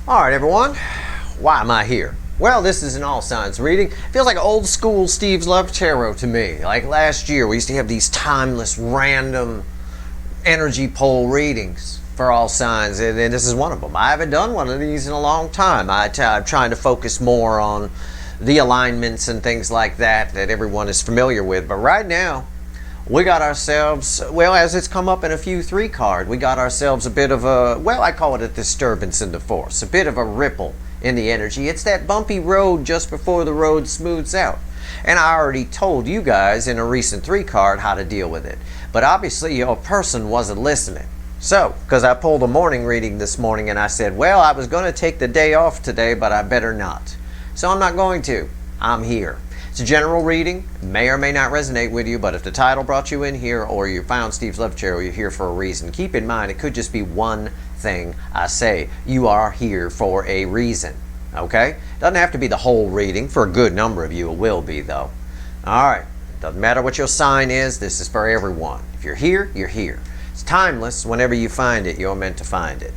Alright everyone, why am I here? Well, this is an all signs reading. Feels like old school Steve's Love Tarot to me. Like last year we used to have these timeless random energy pole readings for all signs, and this is one of them. I haven't done one of these in a long time. I'm trying to focus more on the alignments and things like that everyone is familiar with, but right now we got ourselves, well, as it's come up in a few 3 card, we got ourselves a bit of a, well, I call it a disturbance in the force, a bit of a ripple in the energy. It's that bumpy road just before the road smooths out. And I already told you guys in a recent 3 card how to deal with it. But obviously your person wasn't listening. So, because I pulled a morning reading this morning and I said, well, I was going to take the day off today, but I better not. So I'm not going to. I'm here. It's a general reading, may or may not resonate with you, but if the title brought you in here or you found Steve's Love Tarot, you're here for a reason. Keep in mind, it could just be one thing I say. You are here for a reason, okay? Doesn't have to be the whole reading. For a good number of you, it will be, though. All right, doesn't matter what your sign is, this is for everyone. If you're here, you're here. It's timeless. Whenever you find it, you're meant to find it.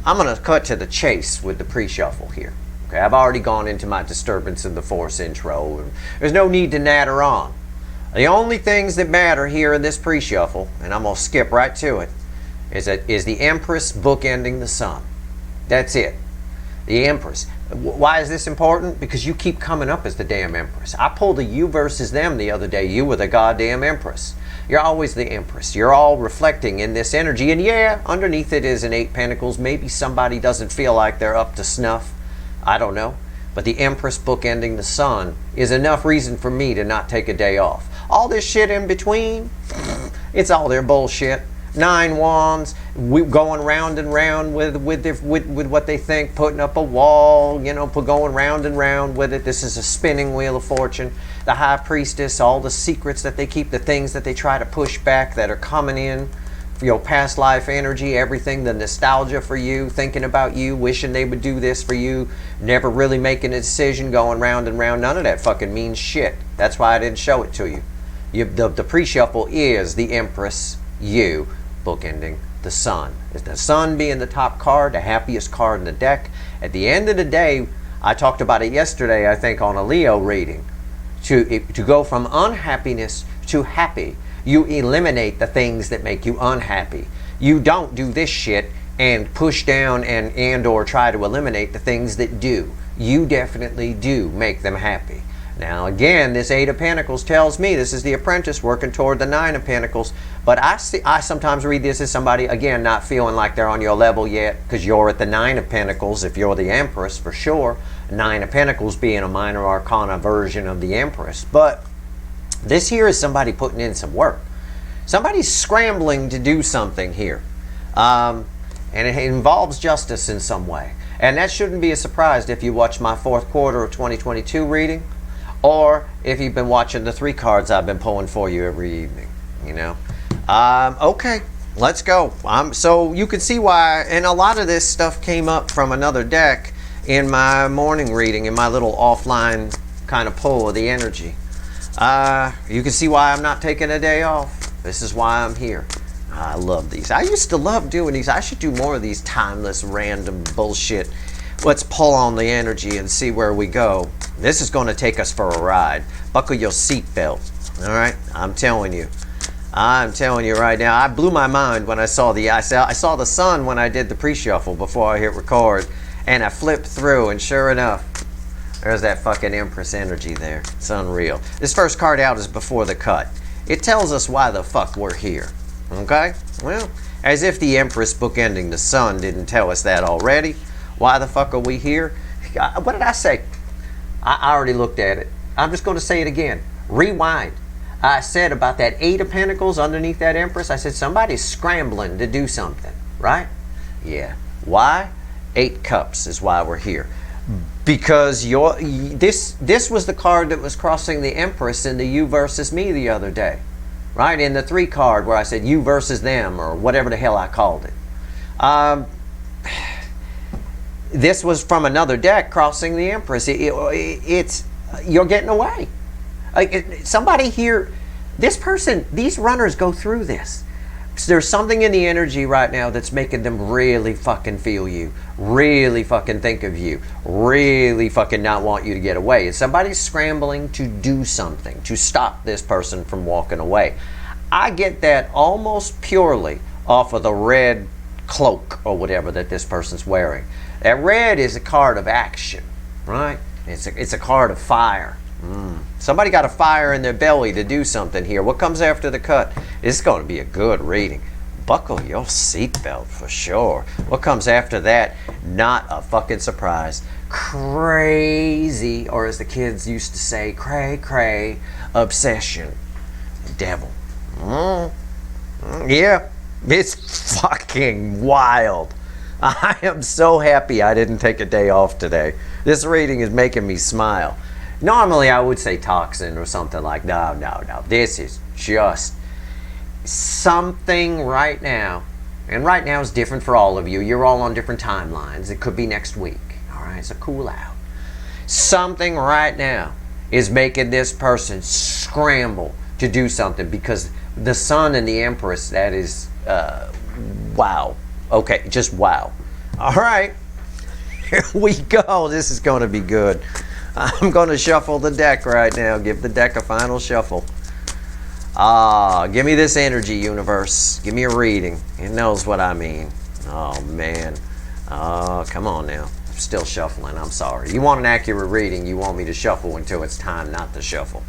I'm going to cut to the chase with the pre-shuffle here. Okay, I've already gone into my disturbance in the force intro. And there's no need to natter on. The only things that matter here in this pre-shuffle, and I'm going to skip right to it, is the Empress bookending the Sun. That's it. The Empress. Why is this important? Because you keep coming up as the damn Empress. I pulled a you versus them the other day. You were the goddamn Empress. You're always the Empress. You're all reflecting in this energy. And yeah, underneath it is an 8 Pentacles. Maybe somebody doesn't feel like they're up to snuff. I don't know. But the Empress bookending the Sun is enough reason for me to not take a day off. All this shit in between, it's all their bullshit. 9 Wands, we going round and round with what they think, putting up a wall, you know, going round and round with it. This is a spinning wheel of fortune. The High Priestess, all the secrets that they keep, the things that they try to push back that are coming in. Your past life energy, everything, the nostalgia for you, thinking about you, wishing they would do this for you, never really making a decision, going round and round. None of that fucking means shit. That's why I didn't show it to you. The pre-shuffle is the Empress, you, bookending the Sun. The Sun being the top card, the happiest card in the deck. At the end of the day, I talked about it yesterday, I think, on a Leo reading. To go from unhappiness to happy, you eliminate the things that make you unhappy. You don't do this shit and push down and or try to eliminate the things that do. You definitely do make them happy. Now again, this 8 of Pentacles tells me this is the Apprentice working toward the 9 of Pentacles. But I sometimes read this as somebody, again, not feeling like they're on your level yet, because you're at the 9 of Pentacles if you're the Empress, for sure. 9 of Pentacles being a minor arcana version of the Empress. But this here is somebody putting in some work. Somebody's scrambling to do something here. And it involves justice in some way. And that shouldn't be a surprise if you watch my 4th quarter of 2022 reading, or if you've been watching the 3 cards I've been pulling for you every evening, you know. Okay, let's go. So you can see why, and a lot of this stuff came up from another deck in my morning reading, in my little offline kind of pull of the energy. You can see why I'm not taking a day off. This is why I'm here. I love these. I used to love doing these. I should do more of these timeless, random bullshit. Let's pull on the energy and see where we go. This is going to take us for a ride. Buckle your seatbelt. All right? I'm telling you. I'm telling you right now. I blew my mind when I saw the Sun when I did the pre-shuffle before I hit record. And I flipped through, and sure enough, there's that fucking Empress energy there. It's unreal. This first card out is before the cut. It tells us why the fuck we're here. Okay? Well, as if the Empress bookending the Sun didn't tell us that already. Why the fuck are we here? What did I say? I already looked at it. I'm just going to say it again. Rewind. I said about that 8 of Pentacles underneath that Empress. I said somebody's scrambling to do something. Right? Yeah. Why? 8 Cups is why we're here. Because this was the card that was crossing the Empress in the you versus me the other day. Right? In the 3 card where I said you versus them, or whatever the hell I called it. This was from another deck crossing the Empress. You're getting away. Somebody here, this person, these runners go through this. There's something in the energy right now that's making them really fucking feel you, really fucking think of you, really fucking not want you to get away. And somebody's scrambling to do something to stop this person from walking away. I get that almost purely off of the red cloak or whatever that this person's wearing. That red is a card of action, right? It's a card of fire. Somebody got a fire in their belly to do something here. What comes after the cut? It's going to be a good reading. Buckle your seatbelt for sure. What comes after that? Not a fucking surprise. Crazy, or as the kids used to say, cray cray, obsession. Devil. Yeah, it's fucking wild. I am so happy I didn't take a day off today. This reading is making me smile. Normally I would say toxin or something like, no. This is just something right now. And right now is different for all of you. You're all on different timelines. It could be next week. All right, so cool out. Something right now is making this person scramble to do something because the sun and the empress, that is, wow. Okay, just wow. All right, here we go. This is going to be good. I'm going to shuffle the deck right now. Give the deck a final shuffle. Give me this energy, universe. Give me a reading. It knows what I mean. Oh, man. Come on now. I'm still shuffling. I'm sorry. You want an accurate reading, you want me to shuffle until it's time not to shuffle.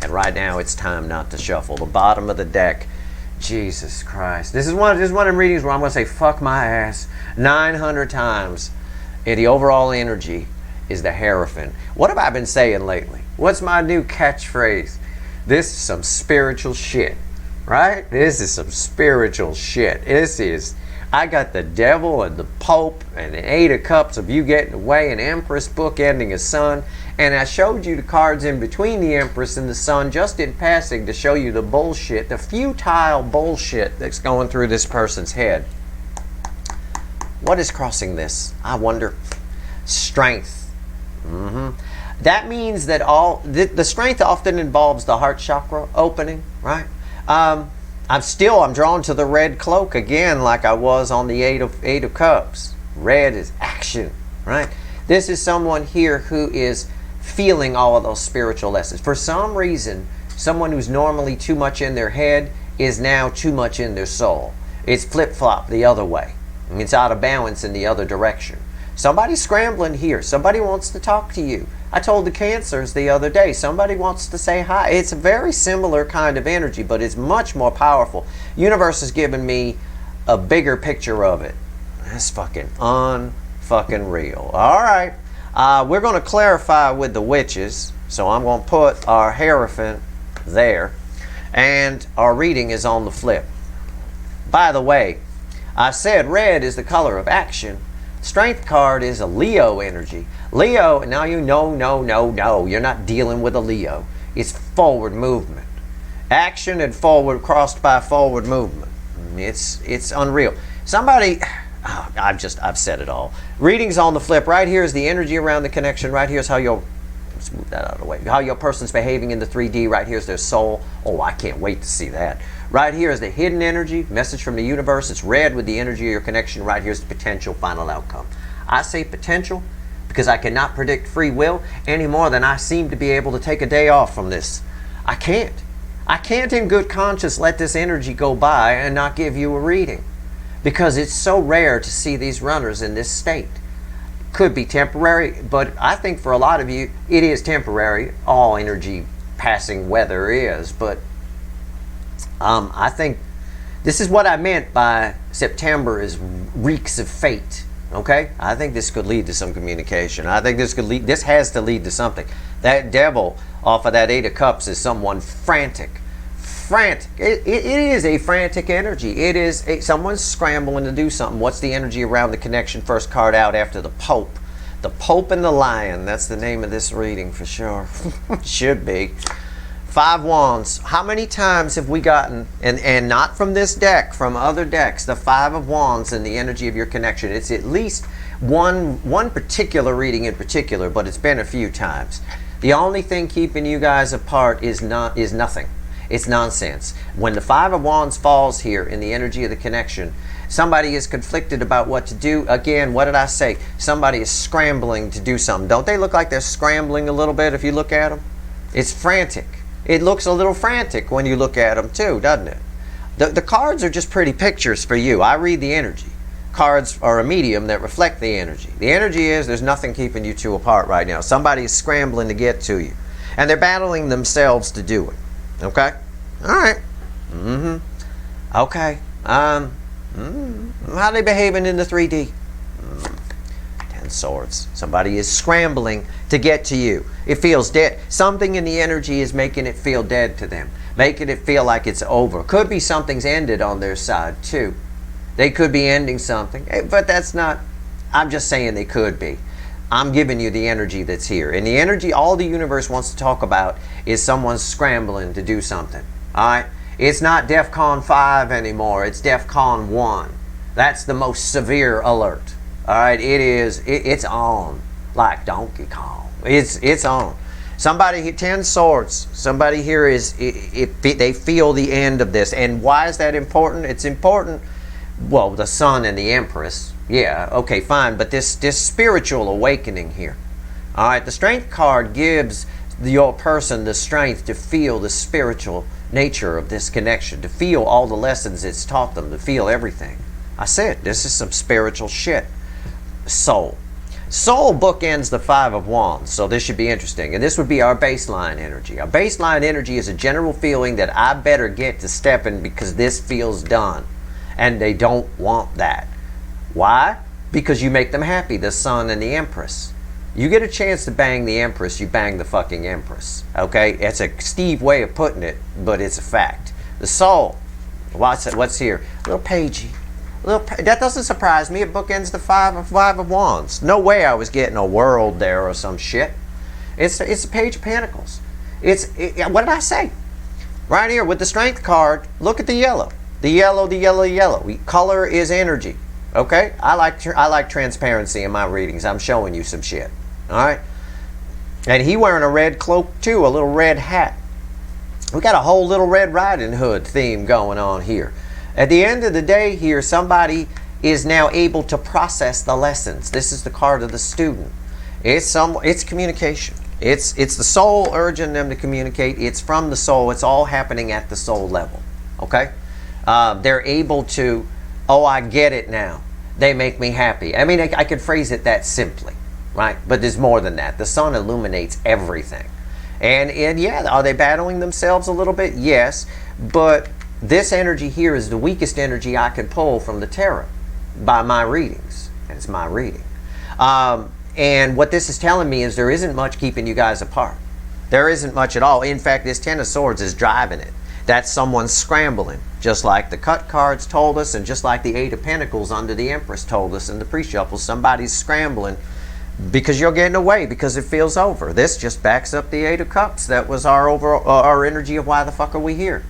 And right now, it's time not to shuffle. The bottom of the deck. Jesus Christ. This is one of them readings where I'm going to say, fuck my ass 900 times. And the overall energy is the Hierophant. What have I been saying lately? What's my new catchphrase? This is some spiritual shit, right? This is some spiritual shit. I got the devil and the Pope and the 8 of Cups of you getting away, an Empress book ending a Sun, and I showed you the cards in between the Empress and the Sun just in passing to show you the bullshit, the futile bullshit that's going through this person's head. What is crossing this? I wonder. Strength. That means that the strength often involves the heart chakra opening, right? I'm drawn to the red cloak again, like I was on the eight of Cups. Red is action, right? This is someone here who is feeling all of those spiritual lessons. For some reason, someone who's normally too much in their head is now too much in their soul. It's flip-flop the other way. It's out of balance in the other direction. Somebody's scrambling here. Somebody wants to talk to you. I told the Cancers the other day, somebody wants to say hi. It's a very similar kind of energy, but it's much more powerful. Universe has given me a bigger picture of it. That's fucking unfucking real. All right. We're going to clarify with the witches. So I'm going to put our Hierophant there. And our reading is on the flip. By the way, I said red is the color of action. Strength card is a Leo energy. Leo, now you know, no. You're not dealing with a Leo. It's forward movement. Action and forward crossed by forward movement. It's unreal. Somebody, I've said it all. Readings on the flip. Right here is the energy around the connection. Right here is how let's move that out of the way. How your person's behaving in the 3D. Right here is their soul. Oh, I can't wait to see that. Right here is the hidden energy, message from the universe. It's red with the energy of your connection. Right here's the potential final outcome. I say potential because I cannot predict free will any more than I seem to be able to take a day off from this. I can't in good conscience let this energy go by and not give you a reading because it's so rare to see these runners in this state. Could be temporary, but I think for a lot of you, it is temporary. All energy passing weather is, but I think this is what I meant by September is reeks of fate. Okay, I think this could lead to some communication. I think this has to lead to something. That devil off of that 8 of Cups is someone frantic. It is a frantic energy. It is someone's scrambling to do something. What's the energy around the connection? First card out after the Pope. The Pope and the Lion. That's the name of this reading for sure. Should be. 5 Wands. How many times have we gotten, and not from this deck, from other decks, the 5 of Wands and the energy of your connection? It's at least one particular reading in particular, but it's been a few times. The only thing keeping you guys apart is nothing. It's nonsense. When the Five of Wands falls here in the energy of the connection, somebody is conflicted about what to do. Again, what did I say? Somebody is scrambling to do something. Don't they look like they're scrambling a little bit if you look at them? It's frantic. It looks a little frantic when you look at them too, doesn't it? The cards are just pretty pictures for you. I read the energy. Cards are a medium that reflect the energy. The energy is there's nothing keeping you two apart right now. Somebody is scrambling to get to you. And they're battling themselves to do it. Okay? All right. Okay. How are they behaving in the 3D? 10 swords. Somebody is scrambling to get to you. It feels dead. Something in the energy is making it feel dead to them. Making it feel like it's over. Could be something's ended on their side too. They could be ending something. But that's not... I'm just saying they could be. I'm giving you the energy that's here. And the energy all the universe wants to talk about is someone scrambling to do something. Alright? It's not DEFCON 5 anymore. It's DEFCON 1. That's the most severe alert. Alright? It's on. Like Donkey Kong. It's on. Somebody here, 10 swords. Somebody here is, they feel the end of this. And why is that important? It's important. Well, the sun and the empress. Yeah, okay, fine. But this spiritual awakening here. All right, the strength card gives your person the strength to feel the spiritual nature of this connection, to feel all the lessons it's taught them, to feel everything. I said, this is some spiritual shit. Soul. Soul bookends the Five of Wands, so this should be interesting. And this would be our baseline energy. Our baseline energy is a general feeling that I better get to stepping because this feels done. And they don't want that. Why? Because you make them happy, the sun and the empress. You get a chance to bang the empress, you bang the fucking empress. Okay? It's a Steve way of putting it, but it's a fact. The soul. What's here? A little pagey. That doesn't surprise me. It bookends the Five of Wands. No way I was getting a world there or some shit. It's a Page of Pentacles. What did I say? Right here with the Strength card, look at the yellow. The yellow. Color is energy. Okay? I like transparency in my readings. I'm showing you some shit. Alright? And he wearing a red cloak too, a little red hat. We got a whole Little Red Riding Hood theme going on here. At the end of the day here, somebody is now able to process the lessons. This is the card of the student. It's communication. It's the soul urging them to communicate. It's from the soul. It's all happening at the soul level. Okay? They're able to, oh, I get it now. They make me happy. I mean, I could phrase it that simply, right? But there's more than that. The sun illuminates everything. And yeah, are they battling themselves a little bit? Yes. But this energy here is the weakest energy I can pull from the tarot by my readings. And it's my reading. And what this is telling me is there isn't much keeping you guys apart. There isn't much at all. In fact, this Ten of Swords is driving it. That's someone scrambling, just like the cut cards told us, and just like the Eight of Pentacles under the Empress told us in the pre-shuffle. Somebody's scrambling because you're getting away, because it feels over. This just backs up the Eight of Cups. That was our energy of why the fuck are we here.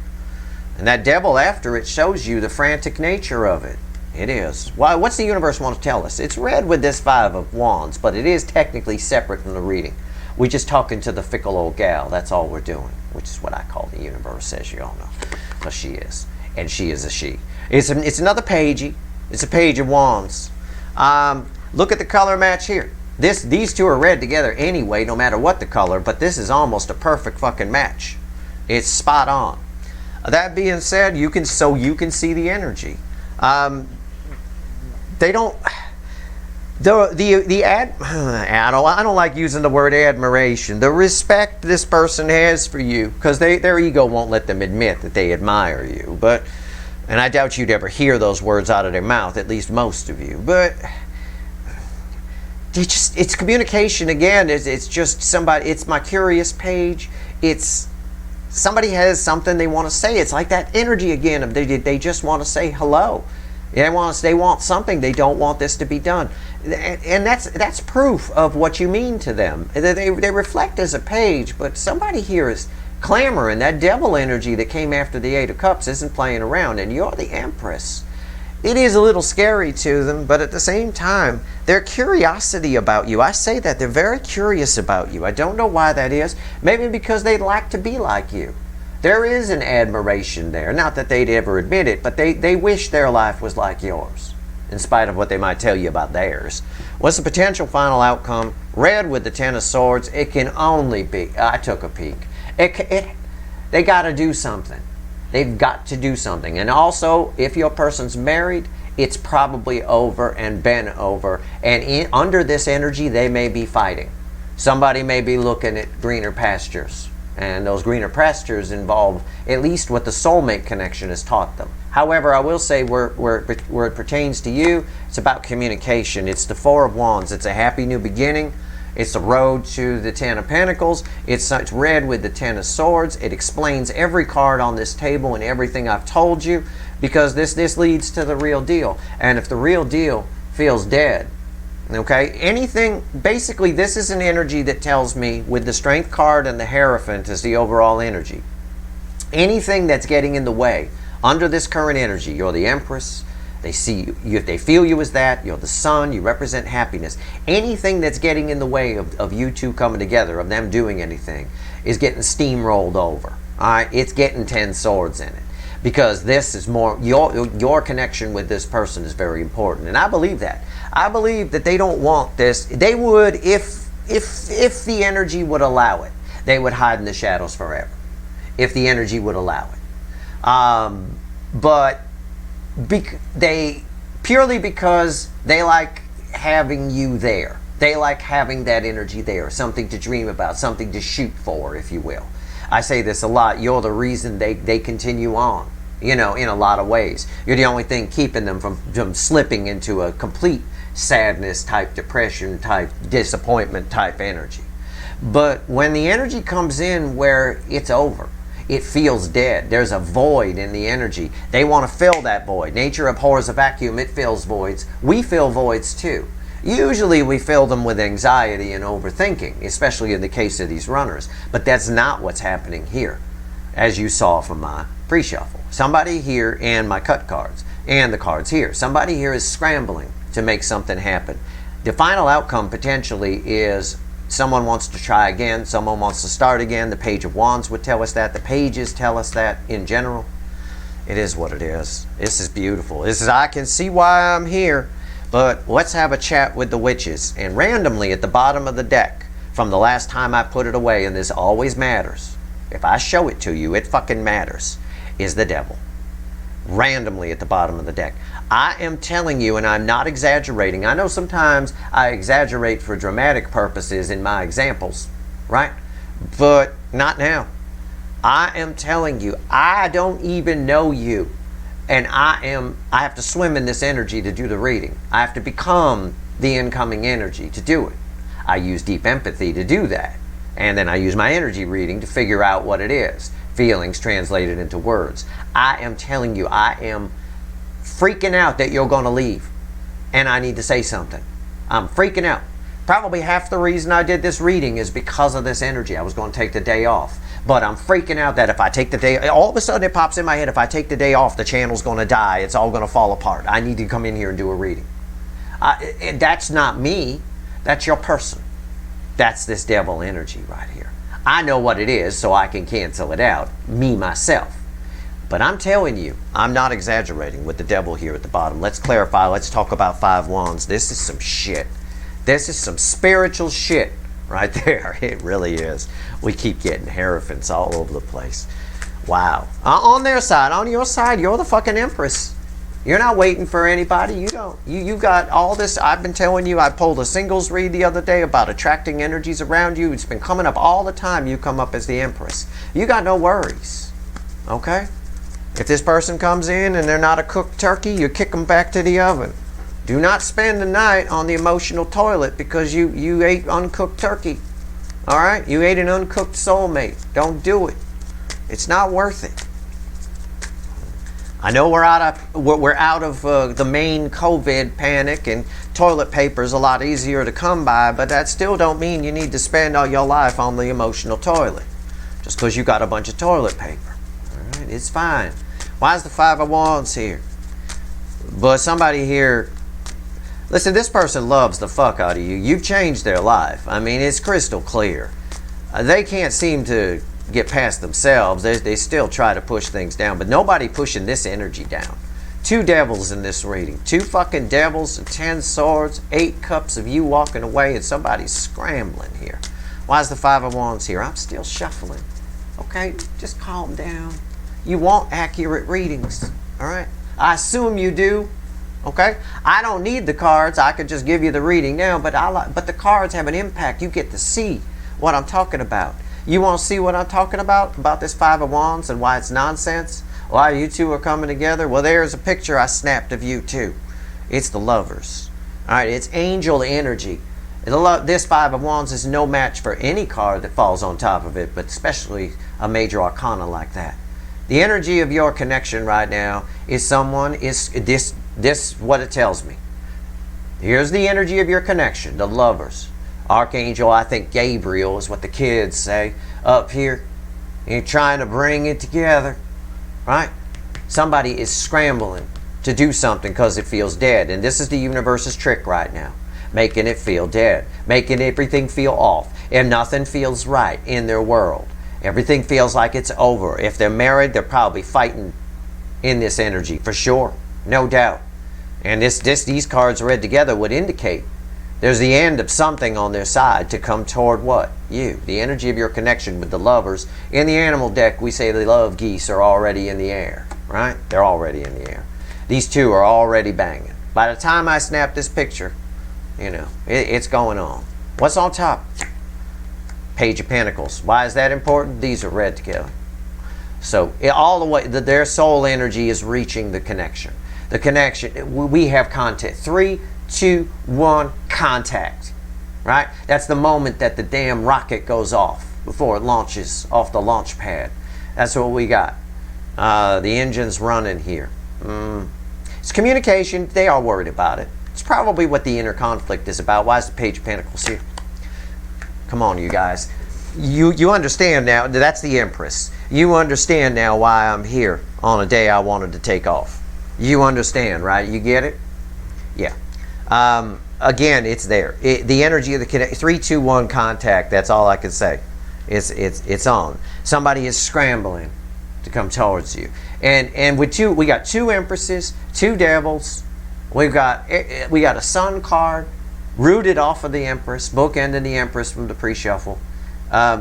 And that Devil after it shows you the frantic nature of it. It is. Why? What's the universe want to tell us? It's red with this Five of Wands, but it is technically separate from the reading. We're just talking to the fickle old gal. That's all we're doing, which is what I call the universe, as you all know. But she is. And she is a she. It's another pagey. It's a Page of Wands. Look at the color match here. These two are red together anyway, no matter what the color, but this is almost a perfect fucking match. It's spot on. That being said, you can see the energy. They don't... I don't like using the word admiration. The respect this person has for you, because their ego won't let them admit that they admire you. And I doubt you'd ever hear those words out of their mouth, at least most of you. But it's communication again. It's just somebody. It's my curious page. It's somebody has something they want to say. It's like that energy again of they just want to say hello. They want something. They don't want this to be done. And that's proof of what you mean to them. They reflect as a page, but somebody here is clamoring. That Devil energy that came after the Eight of Cups isn't playing around, and you're the Empress. It is a little scary to them, but at the same time, their curiosity about you, I say that, they're very curious about you. I don't know why that is. Maybe because they'd like to be like you. There is an admiration there. Not that they'd ever admit it, but they wish their life was like yours, in spite of what they might tell you about theirs. What's the potential final outcome? Red with the Ten of Swords. It can only be, I took a peek. They got to do something. They've got to do something. And also, if your person's married, it's probably over and been over. And under this energy, they may be fighting. Somebody may be looking at greener pastures. And those greener pastures involve at least what the soulmate connection has taught them. However, I will say where it pertains to you, it's about communication. It's the Four of Wands. It's a happy new beginning. It's the road to the Ten of Pentacles. It's red with the Ten of Swords. It explains every card on this table and everything I've told you, because this leads to the real deal. And if the real deal feels dead, okay, anything, basically this is an energy that tells me, with the Strength card and the Hierophant as the overall energy, anything that's getting in the way under this current energy, you're the Empress, they see you, they feel you as that, you're the Sun, you represent happiness. Anything that's getting in the way of you two coming together, of them doing anything, is getting steamrolled over. All right, it's getting 10 swords in it. Because this is more, your connection with this person is very important. And I believe that. I believe that they don't want this. They would, if the energy would allow it, they would hide in the shadows forever. If the energy would allow it. But purely because they like having you there. They like having that energy there. Something to dream about, something to shoot for, if you will. I say this a lot. You're the reason they continue on, you know, in a lot of ways. You're the only thing keeping them from slipping into a complete sadness type, depression type, disappointment type energy. But when the energy comes in where it's over, it feels dead. There's a void in the energy. They want to fill that void. Nature abhors a vacuum. It fills voids. We fill voids too. Usually we fill them with anxiety and overthinking, especially in the case of these runners. But that's not what's happening here, as you saw from my pre-shuffle. Somebody here, and my cut cards, and the cards here. Somebody here is scrambling to make something happen. The final outcome potentially is someone wants to try again, someone wants to start again. The Page of Wands would tell us that. The pages tell us that in general. It is what it is. This is beautiful. This is, I can see why I'm here. But let's have a chat with the witches. And randomly at the bottom of the deck, from the last time I put it away, and this always matters, if I show it to you, it fucking matters, is the Devil. Randomly at the bottom of the deck. I am telling you, and I'm not exaggerating. I know sometimes I exaggerate for dramatic purposes in my examples, right? But not now. I am telling you, I don't even know you. And I have to swim in this energy to do the reading. I have to become the incoming energy to do it. I use deep empathy to do that. And then I use my energy reading to figure out what it is. Feelings translated into words. I am telling you, I am freaking out that you're going to leave. And I need to say something. I'm freaking out. Probably half the reason I did this reading is because of this energy. I was going to take the day off. But I'm freaking out that if I take the day, all of a sudden it pops in my head, if I take the day off, the channel's going to die. It's all going to fall apart. I need to come in here and do a reading. That's not me. That's your person. That's this Devil energy right here. I know what it is, so I can cancel it out. Me, myself. But I'm telling you, I'm not exaggerating with the Devil here at the bottom. Let's clarify. Let's talk about Five Wands. This is some shit. This is some spiritual shit. Right there, it really is. We keep getting Hierophants all over the place. Wow. On their side, on your side, you're the fucking Empress. You're not waiting for anybody. You don't. You got all this. I've been telling you. I pulled a singles read the other day about attracting energies around you. It's been coming up all the time. You come up as the Empress. You got no worries. Okay? If this person comes in and they're not a cooked turkey, you kick them back to the oven. Do not spend the night on the emotional toilet because you ate uncooked turkey. All right? You ate an uncooked soulmate. Don't do it. It's not worth it. I know we're out of the main COVID panic, and toilet paper is a lot easier to come by, but that still don't mean you need to spend all your life on the emotional toilet just because you got a bunch of toilet paper. All right? It's fine. Why is the Five of Wands here? But somebody here, listen, this person loves the fuck out of you. You've changed their life. I mean, it's crystal clear. They can't seem to get past themselves. They still try to push things down, but nobody pushing this energy down. 2 devils in this reading. 2 fucking devils and 10 swords, 8 cups of you walking away, and somebody's scrambling here. Why is the 5 of wands here? I'm still shuffling. Okay, just calm down. You want accurate readings, all right? I assume you do, okay? I don't need the cards. I could just give you the reading now, but the cards have an impact. You get to see what I'm talking about. You want to see what I'm talking about this 5 of wands and why it's nonsense? Why you two are coming together? Well, there's a picture I snapped of you two. It's the lovers. All right, it's angel energy. This 5 of wands is no match for any card that falls on top of it, but especially a major arcana like that. The energy of your connection right now is this what it tells me. Here's the energy of your connection, the lovers. Archangel, I think Gabriel is what the kids say up here. You're trying to bring it together, right? Somebody is scrambling to do something because it feels dead. And this is the universe's trick right now. Making it feel dead. Making everything feel off. And nothing feels right in their world. Everything feels like it's over. If they're married, they're probably fighting in this energy, for sure. No doubt. And these cards read together would indicate there's the end of something on their side to come toward what? You. The energy of your connection with the lovers. In the animal deck, we say the love geese are already in the air, right? They're already in the air. These two are already banging. By the time I snap this picture, you know, it's going on. What's on top? Page of Pentacles. Why is that important? These are read together. So all the way, their soul energy is reaching the connection. The connection, we have contact. 3, 2, 1, contact. Right? That's the moment that the damn rocket goes off before it launches off the launch pad. That's what we got. The engine's running here. It's communication. They are worried about it. It's probably what the inner conflict is about. Why is the Page of Pentacles here? Come on, you guys. You understand now. That's the Empress. You understand now why I'm here on a day I wanted to take off. You understand, right? You get it? Yeah. Again, it's there. The energy of the 3, 2, 1 contact. That's all I can say. It's on. Somebody is scrambling to come towards you. And with we got 2 empresses, 2 devils. We got a sun card rooted off of the Empress, bookending the Empress from the pre-shuffle.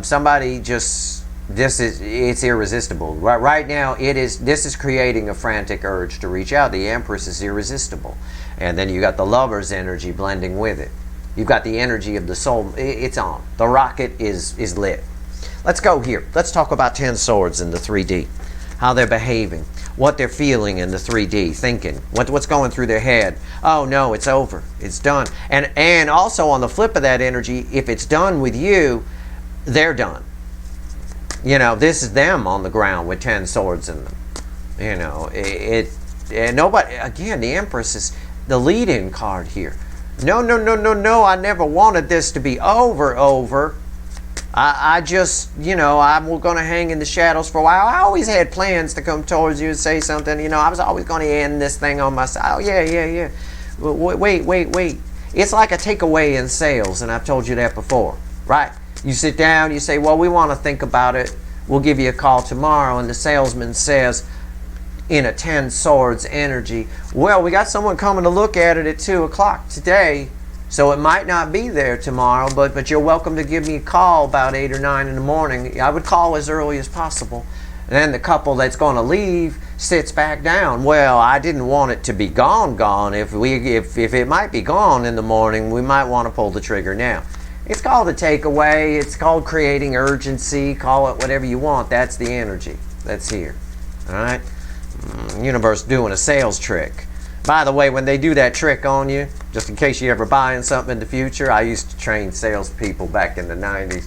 Somebody just it's irresistible. Right now this is creating a frantic urge to reach out. The Empress is irresistible. And then you got the lover's energy blending with it. You've got the energy of the soul. It's on. The rocket is lit. Let's go here. Let's talk about 10 swords in the 3D. How they're behaving. What they're feeling in the 3D. Thinking. What's going through their head. Oh no, it's over. It's done. And also on the flip of that energy, if it's done with you, they're done. You know, this is them on the ground with 10 swords in them. You know, and nobody, again, the Empress is the lead-in card here. No, I never wanted this to be over. I just, you know, I'm going to hang in the shadows for a while. I always had plans to come towards you and say something. You know, I was always going to end this thing on my side. Oh, yeah. Wait. It's like a takeaway in sales, and I've told you that before, right? You sit down, you say, well, we want to think about it. We'll give you a call tomorrow. And the salesman says, in a 10 swords energy, well, we got someone coming to look at it at 2 o'clock today. So it might not be there tomorrow, but you're welcome to give me a call about 8 or 9 in the morning. I would call as early as possible. And then the couple that's going to leave sits back down. Well, I didn't want it to be gone. If it might be gone in the morning, we might want to pull the trigger now. It's called a takeaway. It's called creating urgency. Call it whatever you want. That's the energy that's here. All right? Universe doing a sales trick. By the way, when they do that trick on you, just in case you're ever buying something in the future, I used to train salespeople back in the 90s.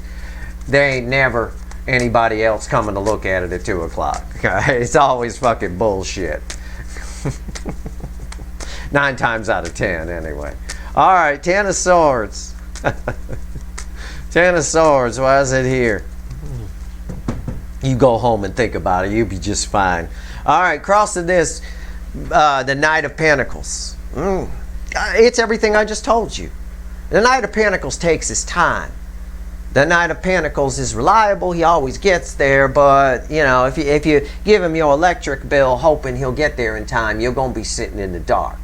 There ain't never anybody else coming to look at it at 2 o'clock. Okay? It's always fucking bullshit. 9 times out of 10, anyway. All right, 10 of swords. 10 of swords. Why is it here? You go home and think about it. You'll be just fine. All right, crossing this, the Knight of Pentacles. It's everything I just told you. The Knight of Pentacles takes his time. The Knight of Pentacles is reliable. He always gets there, but you know, if you give him your electric bill hoping he'll get there in time, you're going to be sitting in the dark.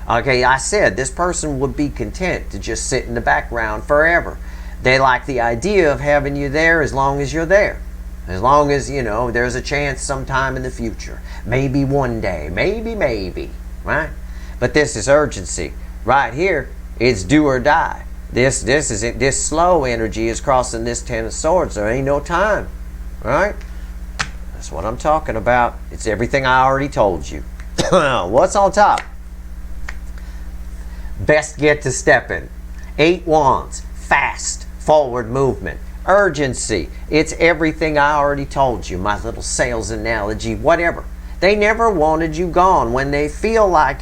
Okay, I said this person would be content to just sit in the background forever. They like the idea of having you there as long as you're there. As long as, you know, there's a chance sometime in the future. Maybe one day. Maybe. Right? But this is urgency. Right here, it's do or die. This slow energy is crossing this Ten of Swords. There ain't no time. Right? That's what I'm talking about. It's everything I already told you. What's on top? Best get to stepping. 8 Wands. Fast. Forward movement. Urgency. It's everything I already told you. My little sales analogy. Whatever. They never wanted you gone. When they feel like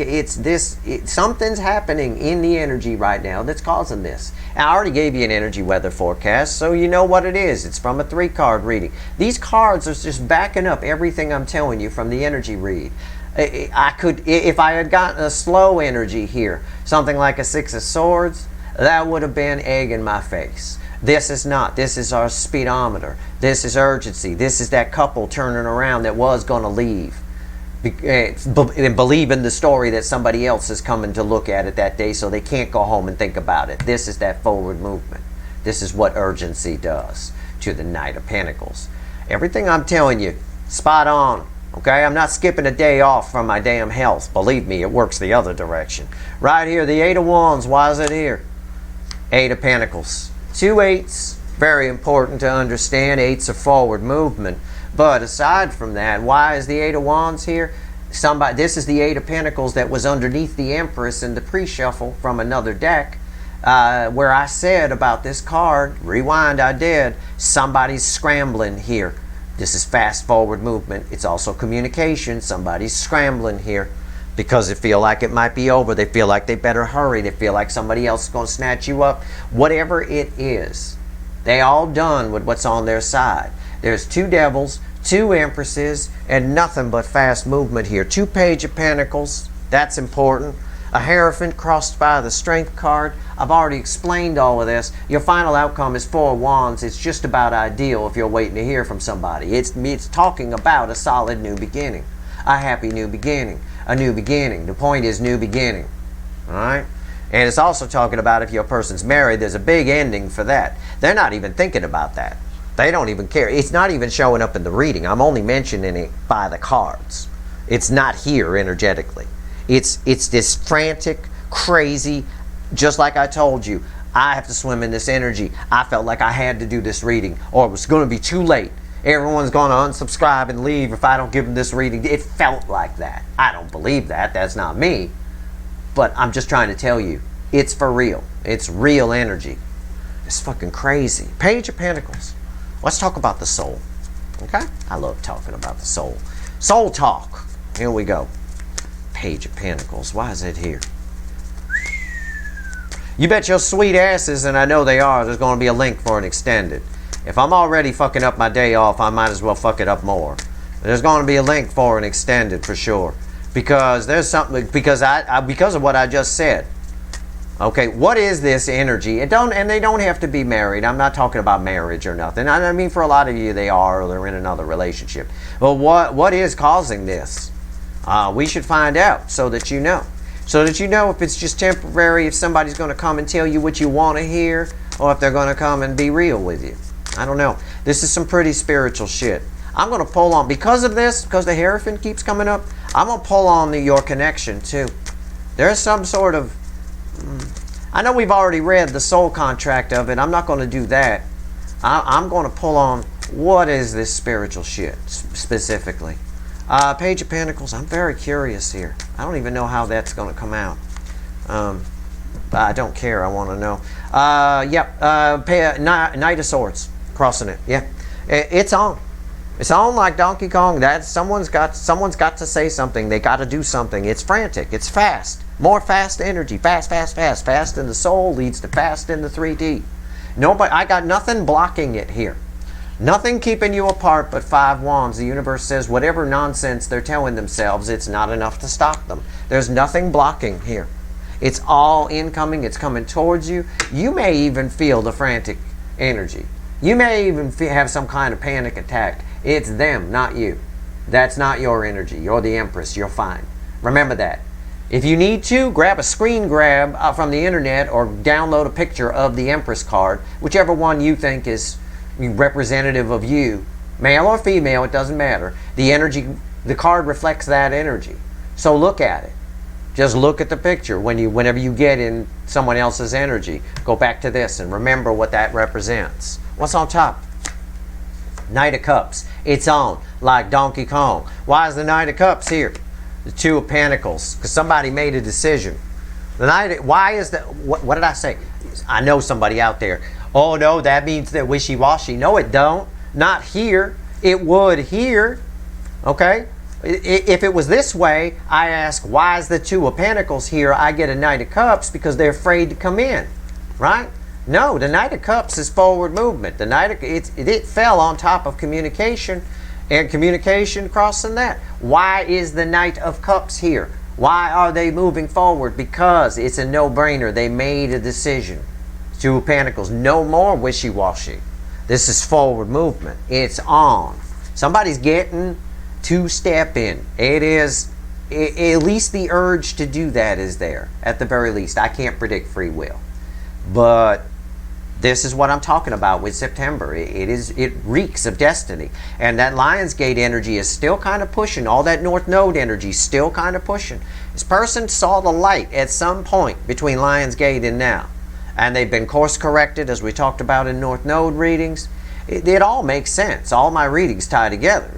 something's happening in the energy right now that's causing this. I already gave you an energy weather forecast, so you know what it is. It's from a 3-card reading. These cards are just backing up everything I'm telling you from the energy read. I could, if I had gotten a slow energy here, something like a 6 of Swords, that would have been egg in my face. This is not. This is our speedometer. This is urgency. This is that couple turning around that was going to leave. And believe in the story that somebody else is coming to look at it that day, so they can't go home and think about it. This is that forward movement. This is what urgency does to the Knight of Pentacles. Everything I'm telling you, spot on. Okay, I'm not skipping a day off from my damn health. Believe me, it works the other direction. Right here, the 8 of Wands. Why is it here? 8 of Pentacles. 2 8s, very important to understand. 8s are forward movement. But aside from that, why is the 8 of Wands here? This is the 8 of Pentacles that was underneath the Empress in the pre-shuffle from another deck, where I said about this card, rewind, I did, somebody's scrambling here. This is fast forward movement. It's also communication. Somebody's scrambling here because they feel like it might be over. They feel like they better hurry. They feel like somebody else is going to snatch you up. Whatever it is, they all done with what's on their side. There's 2 devils, 2 empresses, and nothing but fast movement here. 2 Page of Pentacles. That's important. A Hierophant crossed by the Strength card. I've already explained all of this. Your final outcome is 4 Wands. It's just about ideal if you're waiting to hear from somebody. It's talking about a solid new beginning. A happy new beginning. A new beginning. The point is new beginning. Alright? And it's also talking about if your person's married, there's a big ending for that. They're not even thinking about that. They don't even care. It's not even showing up in the reading. I'm only mentioning it by the cards. It's not here energetically. It's this frantic, crazy, just like I told you, I have to swim in this energy. I felt like I had to do this reading or it was going to be too late. Everyone's going to unsubscribe and leave if I don't give them this reading. It felt like that. I don't believe that. That's not me. But I'm just trying to tell you, it's for real. It's real energy. It's fucking crazy. Page of Pentacles. Let's talk about the soul. Okay? I love talking about the soul. Soul talk. Here we go. Page of Pentacles. Why is it here? You bet your sweet asses, and I know they are, there's going to be a link for an extended. If I'm already fucking up my day off, I might as well fuck it up more. There's going to be a link for an extended for sure. Because there's something, because of what I just said. Okay, what is this energy? And they don't have to be married. I'm not talking about marriage or nothing. I mean, for a lot of you, they are, or they're in another relationship. But what is causing this? We should find out so that you know. So that you know if it's just temporary, if somebody's going to come and tell you what you want to hear, or if they're going to come and be real with you. I don't know. This is some pretty spiritual shit. I'm going to pull on, because of this, because the Hierophant keeps coming up, I'm going to pull on your connection too. There's some sort of, I know we've already read the soul contract of it. I'm not going to do that. I'm going to pull on, what is this spiritual shit specifically? Page of Pentacles, I'm very curious here. I don't even know how that's going to come out. I don't care, I want to know. Knight of Swords, crossing it, yeah. It's on. It's on like Donkey Kong. Someone's got to say something. They got to do something. It's frantic. It's fast. More fast energy. Fast, fast, fast. Fast in the soul leads to fast in the 3D. Nobody. I got nothing blocking it here. Nothing keeping you apart but 5 Wands. The universe says whatever nonsense they're telling themselves, it's not enough to stop them. There's nothing blocking here. It's all incoming. It's coming towards you. You may even feel the frantic energy. You may even have some kind of panic attack. It's them, not you. That's not your energy. You're the empress. You're fine. Remember that. If you need to, grab a screen grab from the internet or download a picture of the empress card, whichever one you think is representative of you, male or female, it doesn't matter. The energy, the card reflects that energy. So look at it. Just look at the picture whenever you get in someone else's energy. Go back to this and remember what that represents. What's on top? Knight of Cups. It's on, like Donkey Kong. Why is the Knight of Cups here? The Two of Pentacles, because somebody made a decision. The Knight. Why is that? What did I say? I know somebody out there. Oh no, that means they're wishy-washy. No, it don't. Not here. It would here. Okay. If it was this way, I ask, why is the Two of Pentacles here? I get a Knight of Cups because they're afraid to come in, right? No, the Knight of Cups is forward movement. The Knight of it fell on top of communication, and communication crossing that. Why is the Knight of Cups here? Why are they moving forward? Because it's a no-brainer. They made a decision. Two of Pentacles. No more wishy-washy. This is forward movement. It's on. Somebody's getting to step in. It is, at least the urge to do that is there. At the very least. I can't predict free will. But this is what I'm talking about with September. It reeks of destiny. And that Lionsgate energy is still kind of pushing. All that North Node energy is still kind of pushing. This person saw the light at some point between Lionsgate and now. And they've been course corrected, as we talked about in North Node readings. It all makes sense. All my readings tie together.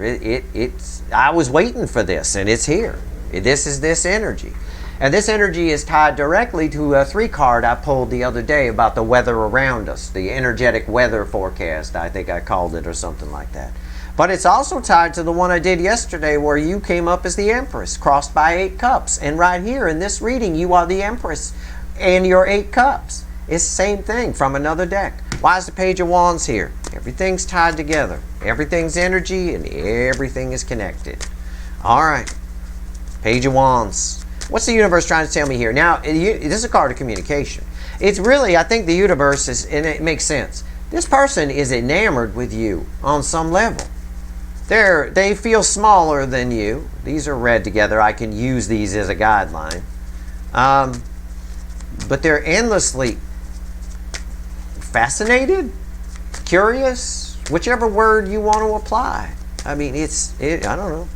I was waiting for this, and it's here. This is this energy. And this energy is tied directly to a 3 card I pulled the other day about the weather around us, the energetic weather forecast, I think I called it, or something like that. But it's also tied to the one I did yesterday where you came up as the Empress, crossed by 8 cups. And right here in this reading, you are the Empress and your 8 cups. It's the same thing from another deck. Why is the Page of Wands here? Everything's tied together. Everything's energy and everything is connected. All right. Page of Wands. What's the universe trying to tell me here? Now, this is a card of communication. It's really, I think the universe is, and it makes sense. This person is enamored with you on some level. They feel smaller than you. These are read together. I can use these as a guideline. But they're endlessly fascinated, curious, whichever word you want to apply. I mean, I don't know.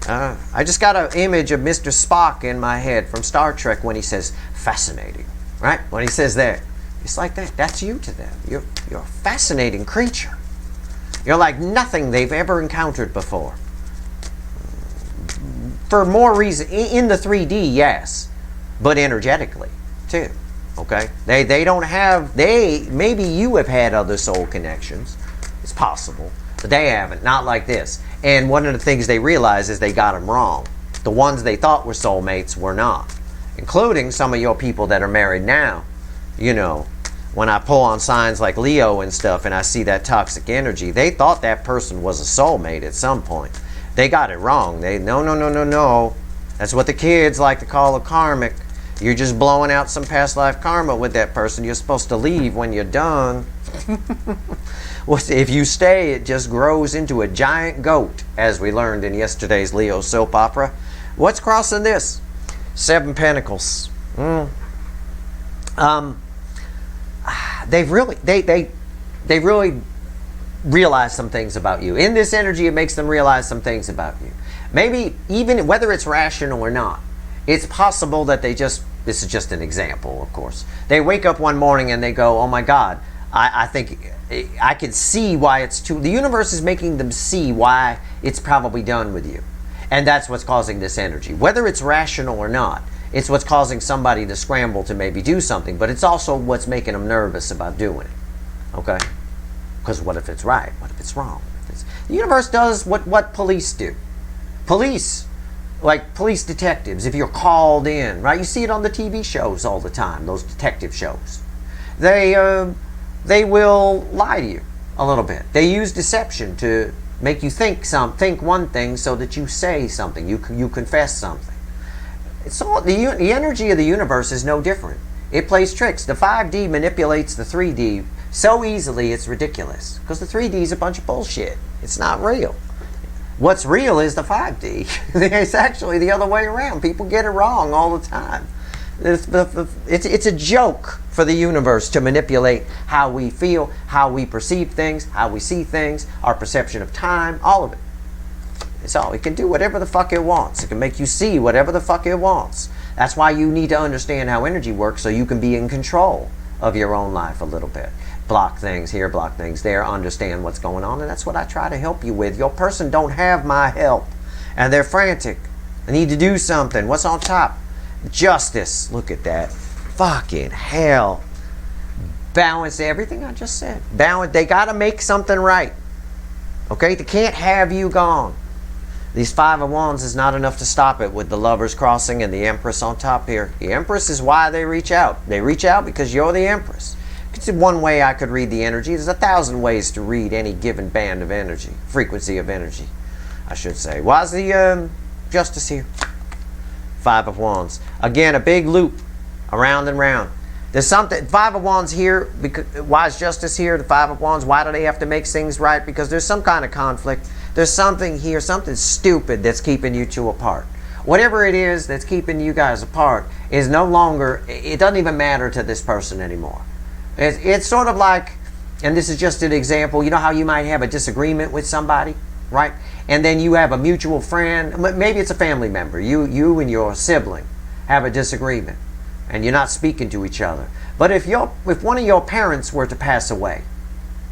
I just got an image of Mr. Spock in my head from Star Trek when he says fascinating, right? When he says that, it's like that. That's you to them. You're a fascinating creature. You're like nothing they've ever encountered before. For more reason, in the 3D, yes, but energetically too. Okay, they don't have, maybe you have had other soul connections. It's possible, but they haven't. Not like this. And one of the things they realize is they got them wrong. The ones they thought were soulmates were not, including some of your people that are married now. You know, when I pull on signs like Leo and stuff and I see that toxic energy, they thought that person was a soulmate at some point. They got it wrong. No. That's what the kids like to call a karmic. You're just blowing out some past life karma with that person. You're supposed to leave when you're done. Well, if you stay, it just grows into a giant goat, as we learned in yesterday's Leo soap opera. What's crossing this? 7 Pentacles. They've really realized some things about you. In this energy, it makes them realize some things about you. Maybe even whether it's rational or not. It's possible that this is just an example, of course. They wake up one morning and they go, oh my God, I think I can see why it's too, the universe is making them see why it's probably done with you. And that's what's causing this energy. Whether it's rational or not, it's what's causing somebody to scramble to maybe do something, but it's also what's making them nervous about doing it. Okay? Because what if it's right? What if it's wrong? The universe does what police do. Police, like police detectives, if you're called in, right? You see it on the TV shows all the time, those detective shows. They will lie to you a little bit. They use deception to make you think one thing so that you say something, you confess something. It's all, the energy of the universe is no different. It plays tricks. The 5D manipulates the 3D so easily it's ridiculous. Because the 3D is a bunch of bullshit. It's not real. What's real is the 5D. It's actually the other way around. People get it wrong all the time. It's a joke for the universe to manipulate how we feel, how we perceive things, how we see things, our perception of time, all of it. It's all. It can do whatever the fuck it wants. It can make you see whatever the fuck it wants. That's why you need to understand how energy works so you can be in control of your own life a little bit. Block things here, block things there, understand what's going on, and that's what I try to help you with. Your person don't have my help, and they're frantic. They need to do something. What's on top? Justice. Look at that. Fucking hell. Balance everything I just said. Balance. They got to make something right. Okay? They can't have you gone. These 5 of Wands is not enough to stop it with the Lovers crossing and the Empress on top here. The Empress is why they reach out. They reach out because you're the Empress. It's one way I could read the energy. There's 1,000 ways to read any given band of energy. Frequency of energy, I should say. Why is the Justice here? 5 of Wands. Again, a big loop around and round. There's something, 5 of Wands here, because, why is Justice here? The 5 of Wands, why do they have to make things right? Because there's some kind of conflict. There's something here, something stupid that's keeping you two apart. Whatever it is that's keeping you guys apart is no longer, it doesn't even matter to this person anymore. It's sort of like, and this is just an example, you know how you might have a disagreement with somebody, right? And then you have a mutual friend, maybe it's a family member, you and your sibling have a disagreement and you're not speaking to each other. But if one of your parents were to pass away,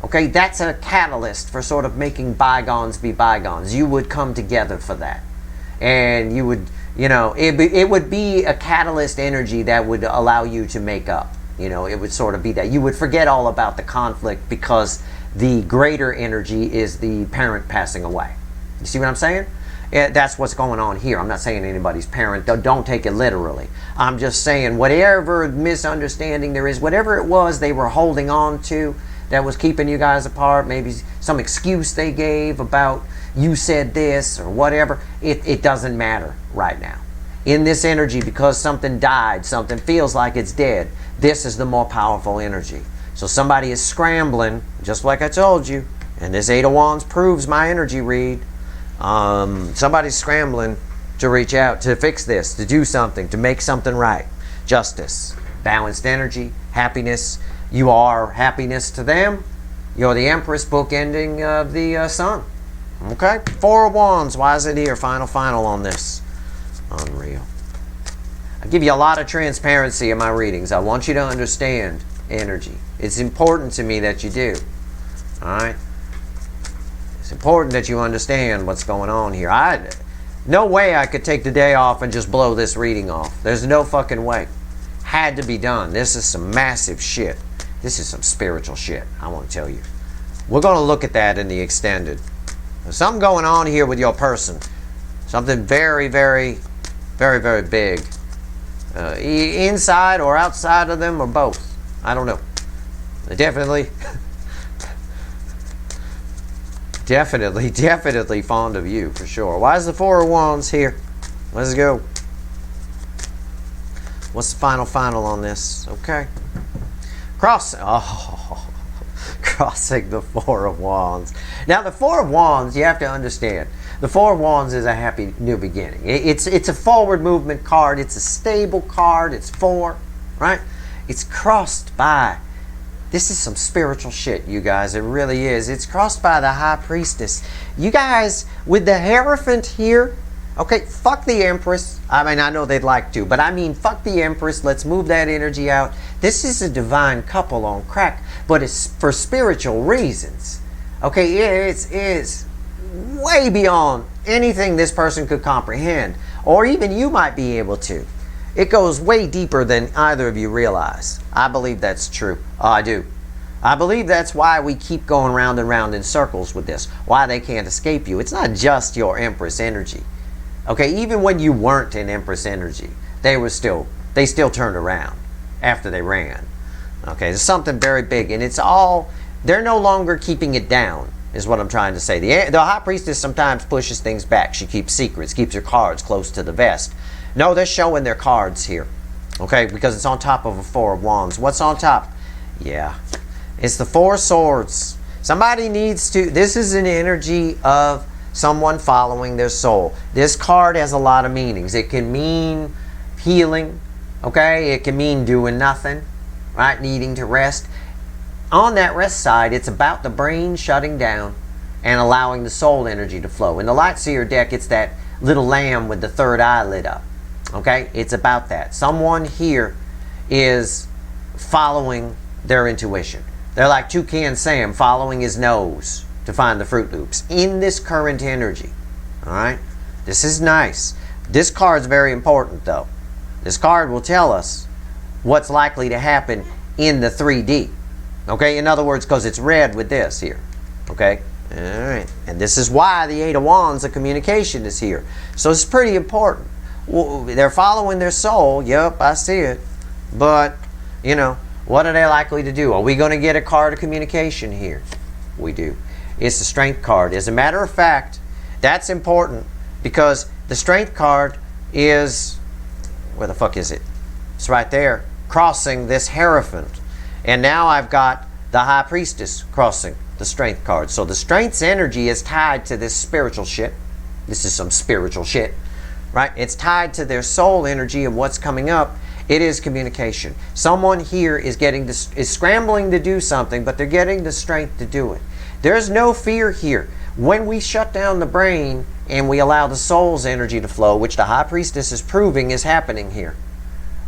okay, that's a catalyst for sort of making bygones be bygones. You would come together for that. And you would, you know, it would be a catalyst energy that would allow you to make up. You know, it would sort of be that. You would forget all about the conflict because the greater energy is the parent passing away. You see what I'm saying? That's what's going on here. I'm not saying anybody's parent. Don't take it literally. I'm just saying whatever misunderstanding there is, whatever it was they were holding on to that was keeping you guys apart, maybe some excuse they gave about you said this or whatever, it doesn't matter right now. In this energy, because something died, something feels like it's dead, this is the more powerful energy. So somebody is scrambling, just like I told you, and this 8 of Wands proves my energy read. Somebody's scrambling to reach out, to fix this, to do something, to make something right. Justice, balanced energy, happiness. You are happiness to them. You're the Empress, book ending of the Sun. Okay? 4 of Wands. Why is it here? Final on this. Unreal. I give you a lot of transparency in my readings. I want you to understand energy. It's important to me that you do. Alright? It's important that you understand what's going on here. No way I could take the day off and just blow this reading off. There's no fucking way. Had to be done. This is some massive shit. This is some spiritual shit, I want to tell you. We're going to look at that in the extended. There's something going on here with your person. Something very, very, very, very big. Inside or outside of them or both. I don't know. Definitely, definitely fond of you for sure. Why is the 4 of Wands here? Let's go. What's the final on this? Okay. Crossing the 4 of Wands. Now the 4 of Wands, you have to understand. The 4 of Wands is a happy new beginning. It's a forward movement card. It's a stable card. It's 4, right? It's crossed by. This is some spiritual shit, you guys. It really is. It's crossed by the High Priestess. You guys, with the Hierophant here, okay, fuck the Empress. I mean, I know they'd like to, but I mean, fuck the Empress. Let's move that energy out. This is a divine couple on crack, but it's for spiritual reasons. Okay, it is way beyond anything this person could comprehend, or even you might be able to. It goes way deeper than either of you realize. I believe that's true. I do. I believe that's why we keep going round and round in circles with this. Why they can't escape you. It's not just your Empress energy. Okay, even when you weren't in Empress energy, they still turned around after they ran. Okay, there's something very big, and it's all, they're no longer keeping it down, is what I'm trying to say. The High Priestess sometimes pushes things back. She keeps secrets, keeps her cards close to the vest. No, they're showing their cards here, okay, because it's on top of a 4 of Wands. What's on top? Yeah, It's the Four Swords. Somebody needs to, this is an energy of someone following their soul. This card has a lot of meanings. It can mean healing, okay? It can mean doing nothing, right? Needing to rest. On that rest side, it's about the brain shutting down and allowing the soul energy to flow. In the Light Seer deck, it's that little lamb with the third eye lit up, okay? It's about that. Someone here is following their intuition. They're like Toucan Sam following his nose to find the Fruit Loops in this current energy. All right? This is nice. This card's very important, though. This card will tell us what's likely to happen in the 3D. Okay? In other words, because it's red with this here. Okay? All right. And this is why the Eight of Wands of communication is here. So it's pretty important. They're following their soul. Yep, I see it. But, you know, what are they likely to do? Are we going to get a card of communication here? We do. It's the Strength card. As a matter of fact, that's important because the Strength card is, where the fuck is it? It's right there, crossing this Hierophant. And now I've got the High Priestess crossing the Strength card. So the Strength's energy is tied to this spiritual shit. This is some spiritual shit, right? It's tied to their soul energy of what's coming up. It is communication. Someone here is scrambling to do something, but they're getting the strength to do it. There's no fear here. When we shut down the brain and we allow the soul's energy to flow, which the High Priestess is proving is happening here.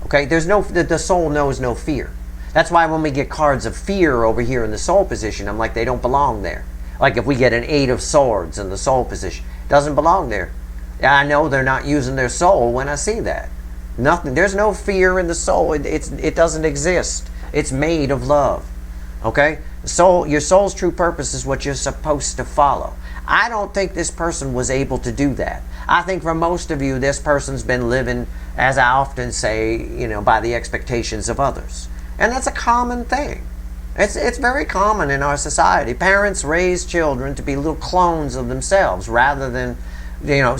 Okay, the soul knows no fear. That's why when we get cards of fear over here in the soul position, I'm like, they don't belong there. Like if we get an Eight of Swords in the soul position, it doesn't belong there. I know they're not using their soul when I see that. Nothing. There's no fear in the soul. It doesn't exist. It's made of love. Okay? Your soul's true purpose is what you're supposed to follow. I don't think this person was able to do that. I think for most of you, this person's been living, as I often say, you know, by the expectations of others. And that's a common thing. It's very common in our society. Parents raise children to be little clones of themselves rather than, you know,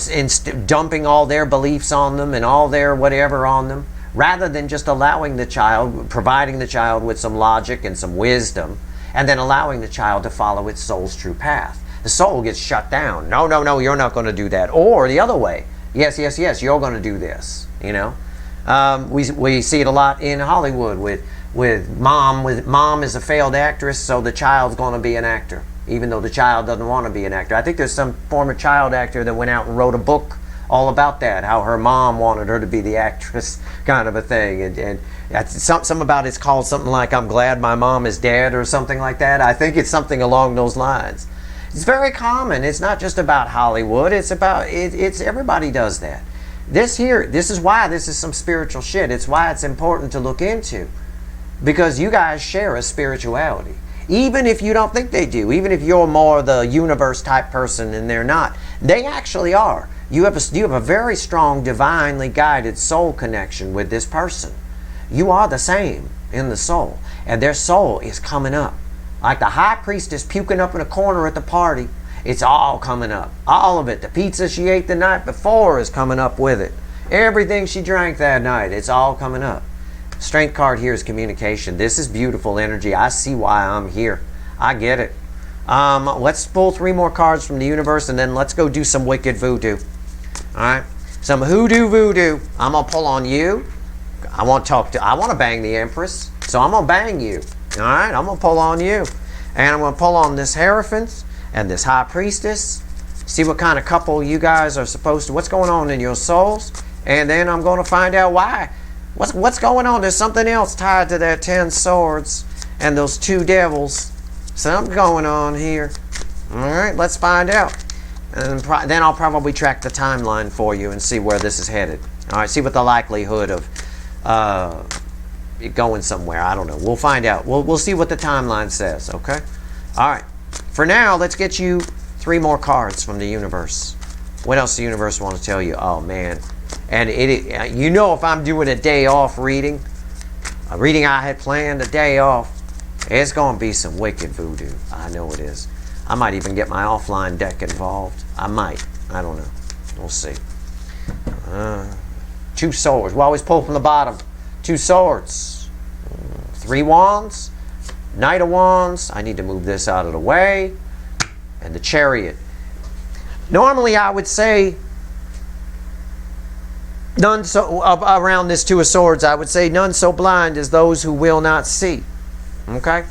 dumping all their beliefs on them and all their whatever on them, rather than just allowing the child, providing the child with some logic and some wisdom, and then allowing the child to follow its soul's true path. The soul gets shut down. No, no, no, you're not going to do that. Or the other way. Yes, yes, yes, you're going to do this. You know, we see it a lot in Hollywood with mom is a failed actress, so the child's going to be an actor, even though the child doesn't want to be an actor. I think there's some former child actor that went out and wrote a book all about that, how her mom wanted her to be the actress, kind of a thing. And some about it's called something like "I'm glad my mom is dead" or something like that. I think it's something along those lines. It's very common. It's not just about Hollywood. It's about it's everybody does that. This is why this is some spiritual shit. It's why it's important to look into, because you guys share a spirituality. Even if you don't think they do, even if you're more the universe type person and they're not, they actually are. You have a very strong divinely guided soul connection with this person. You are the same in the soul, and their soul is coming up. Like the High Priestess puking up in a corner at the party, it's all coming up. All of it. The pizza she ate the night before is coming up with it. Everything she drank that night, it's all coming up. Strength card here is communication. This is beautiful energy. I see why I'm here. I get it. Let's pull 3 more cards from the universe, and then let's go do some wicked voodoo. All right, some hoodoo voodoo. I'm gonna pull on you. I want to bang the Empress, so I'm gonna bang you. All right, I'm gonna pull on you, and I'm gonna pull on this Hierophant and this High Priestess. See what kind of couple you guys are supposed to. What's going on in your souls, and then I'm gonna find out why. What's going on? There's something else tied to that 10 swords and those 2 devils. Something going on here. All right, let's find out. And then I'll probably track the timeline for you and see where this is headed. All right, see what the likelihood of it going somewhere. I don't know. We'll find out. We'll see what the timeline says, okay? All right. For now, let's get you 3 more cards from the universe. What else does the universe want to tell you? Oh, man. And you know, if I'm doing a day off reading, a reading I had planned, a day off, it's going to be some wicked voodoo. I know it is. I might even get my offline deck involved. I might. I don't know. We'll see. 2 swords. We always pull from the bottom. 2 swords. 3 wands. Knight of Wands. I need to move this out of the way. And the Chariot. Normally I would say none so around this Two of Swords, I would say none so blind as those who will not see. Okay?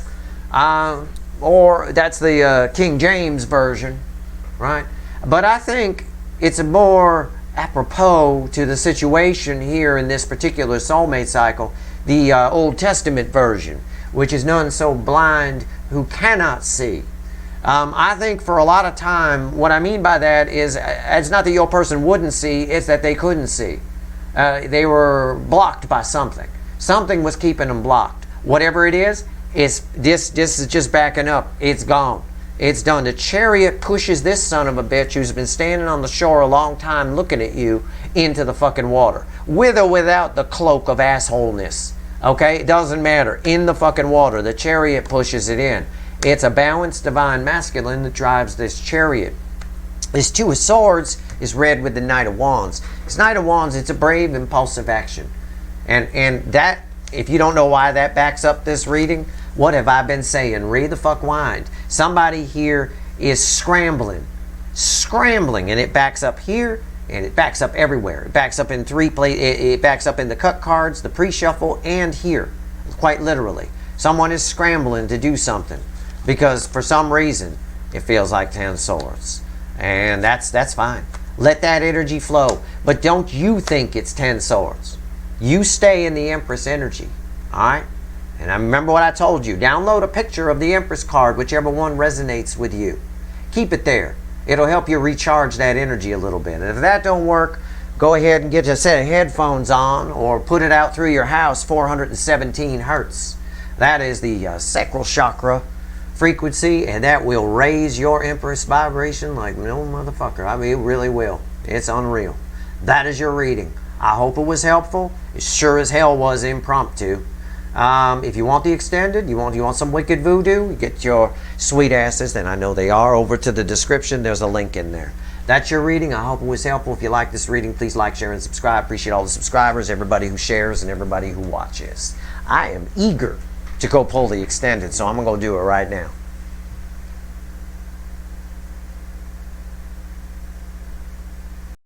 Or that's the King James version, right? But I think it's more apropos to the situation here in this particular soulmate cycle, the Old Testament version, which is none so blind who cannot see. I think for a lot of time, what I mean by that is, it's not that your person wouldn't see, it's that they couldn't see. They were blocked by something. Something was keeping them blocked. Whatever it is, this is just backing up. It's gone. It's done. The Chariot pushes this son of a bitch who's been standing on the shore a long time looking at you into the fucking water. With or without the cloak of assholeness. Okay? It doesn't matter. In the fucking water. The Chariot pushes it in. It's a balanced divine masculine that drives this Chariot. This Two of Swords is read with the Knight of Wands. This Knight of Wands, it's a brave, impulsive action. And that, if you don't know why that backs up this reading, what have I been saying? Read the fuck wind. Somebody here is scrambling. Scrambling. And it backs up here, and it backs up everywhere. It backs up in three places. It backs up in the cut cards, the pre-shuffle, and here. Quite literally. Someone is scrambling to do something. Because for some reason, it feels like 10 swords. And that's fine. Let that energy flow. But don't you think it's 10 swords. You stay in the Empress energy. Alright? And I remember what I told you. Download a picture of the Empress card, whichever one resonates with you. Keep it there. It'll help you recharge that energy a little bit. And if that don't work, go ahead and get a set of headphones on or put it out through your house, 417 hertz. That is the sacral chakra frequency, and that will raise your Empress vibration like no motherfucker. I mean, it really will. It's unreal. That is your reading. I hope it was helpful. It sure as hell was impromptu. If you want the extended, you want some wicked voodoo, you get your sweet asses, and I know they are, over to the description. There's a link in there. That's your reading. I hope it was helpful. If you like this reading, please like, share, and subscribe. Appreciate all the subscribers, everybody who shares, and everybody who watches. I am eager to go pull the extended, so I'm going to go do it right now.